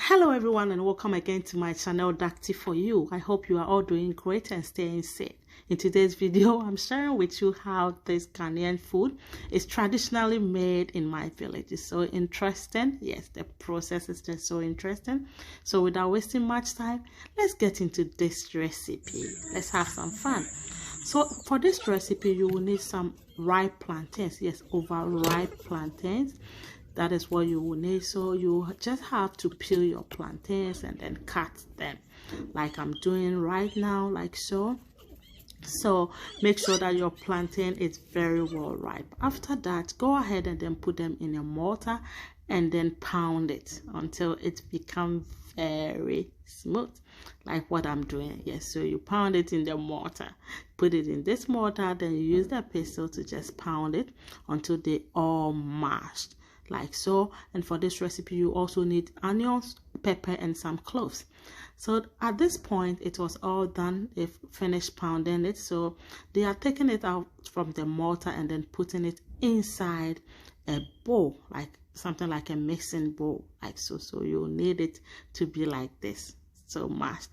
Hello everyone and welcome again to my channel Dacty for You. I hope you are all doing great and staying safe. In today's video, I'm sharing with you how this Ghanaian food is traditionally made in my village. It's so interesting. Yes, the process is just so interesting. So without wasting much time, let's get into this recipe. Let's have some fun. So for this recipe, you will need some ripe plantains. Yes, overripe plantains. That is what you will need. So you just have to peel your plantains and then cut them like I'm doing right now, like so. So make sure that your plantain is very well ripe. After that, go ahead and then put them in a mortar and then pound it until it becomes very smooth, like what I'm doing. Yes, so you pound it in the mortar, put it in this mortar, then you use the pestle to just pound it until they all mashed, like so. And for this recipe, you also need onions, pepper, and some cloves. So at this point, it was all done. They've finished pounding it, so they are taking it out from the mortar and then putting it inside a bowl, like something like a mixing bowl, like so. So you'll need it to be like this, so mashed.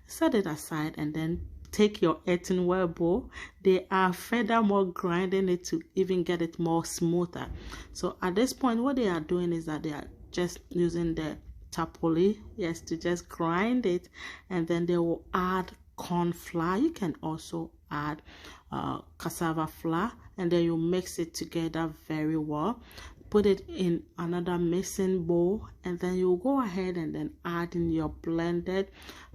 Set it aside and then take your earthenware bowl. They are furthermore grinding it to even get it more smoother. So at this point, what they are doing is that they are just using the tapoli, yes, to just grind it, and then they will add corn flour. You can also add cassava flour, and then you mix it together very well. Put it in another mixing bowl, and then you go ahead and then add in your blended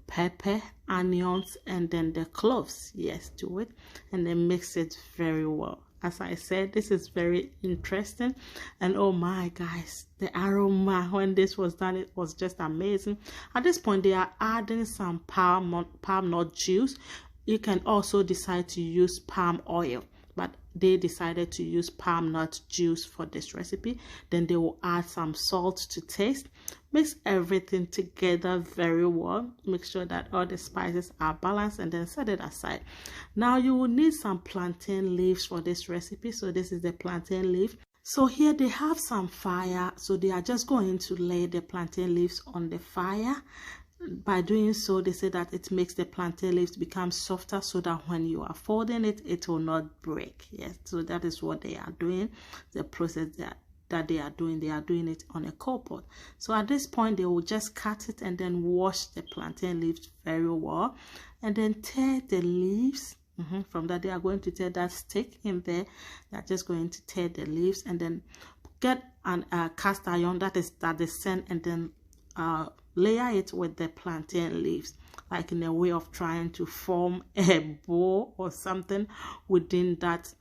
pepper, onions, and then the cloves, yes, to it, and then mix it very well. As I said, this is very interesting, and oh my guys, the aroma when this was done, it was just amazing. At this point, they are adding some palm nut juice. You can also decide to use palm oil, but they decided to use palm nut juice for this recipe. Then they will add some salt to taste. Mix everything together very well. Make sure that all the spices are balanced, and then set it aside. Now you will need some plantain leaves for this recipe. So this is the plantain leaf. So here they have some fire, so they are just going to lay the plantain leaves on the fire. By doing so, they say that it makes the plantain leaves become softer, so that when you are folding it, it will not break. Yes, so that is what they are doing. The process that they are doing it on a coal pot. So at this point, they will just cut it and then wash the plantain leaves very well, and then tear the leaves. From that, they are going to tear that stick in there. They are just going to tear the leaves, and then get an cast iron that is the sand, and then layer it with the plantain leaves, like in a way of trying to form a bowl or something within that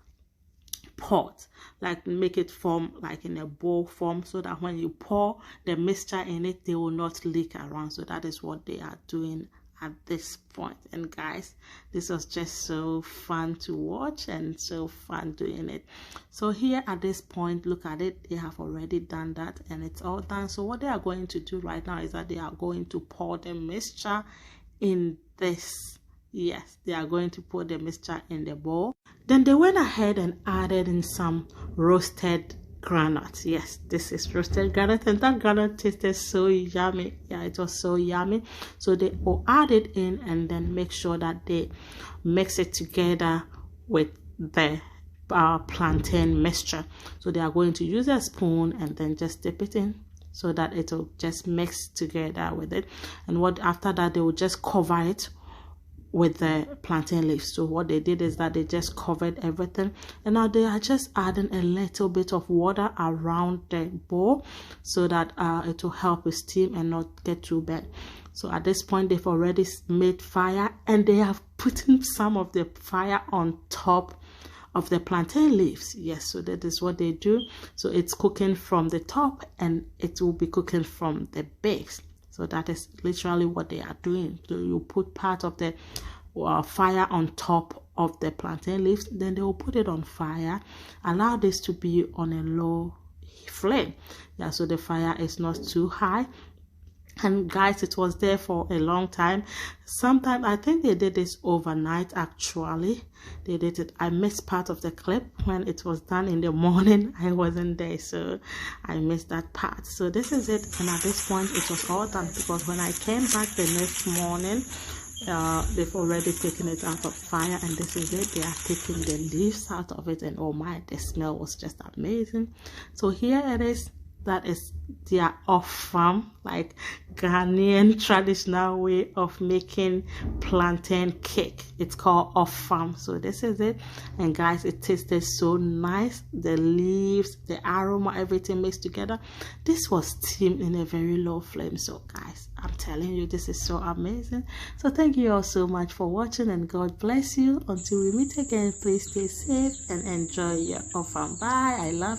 pot, like make it form like in a bowl form, so that when you pour the mixture in it, they will not leak around. So that is what they are doing at this point. And guys, this was just so fun to watch and so fun doing it. So here at this point, look at it, they have already done that and it's all done. So what they are going to do right now is that they are going to pour the mixture in this. Yes, they are going to pour the mixture in the bowl. Then they went ahead and added in some roasted granite. Yes, this is roasted granite, and that granite tasted so yummy. Yeah, it was so yummy. So they will add it in and then make sure that they mix it together with the plantain mixture. So they are going to use a spoon and then just dip it in so that it will just mix together with it. And after that, they will just cover it with the plantain leaves. So what they did is that they just covered everything, and now they are just adding a little bit of water around the bowl so that it will help with steam and not get too bad. So at this point, they've already made fire, and they have put some of the fire on top of the plantain leaves. Yes, so that is what they do. So it's cooking from the top and it will be cooking from the base. So that is literally what they are doing. So you put part of the fire on top of the plantain leaves, then they will put it on fire. Allow this to be on a low flame. Yeah, so the fire is not too high. And guys, it was there for a long time. Sometime I think they did this overnight. Actually, they did it. I missed part of the clip when it was done in the morning. I wasn't there, so I missed that part. So this is it, and at this point it was all done, because when I came back the next morning, they've already taken it out of fire, and this is it. They are taking the leaves out of it, and oh my, the smell was just amazing. So here it is. That is their off-farm, like Ghanaian traditional way of making plantain cake. It's called off-farm. So this is it, and guys, it tasted so nice. The leaves, the aroma, everything mixed together. This was steamed in a very low flame. So guys, I'm telling you, this is so amazing. So thank you all so much for watching, and God bless you. Until we meet again, please stay safe and enjoy your off-farm. Bye. I love you.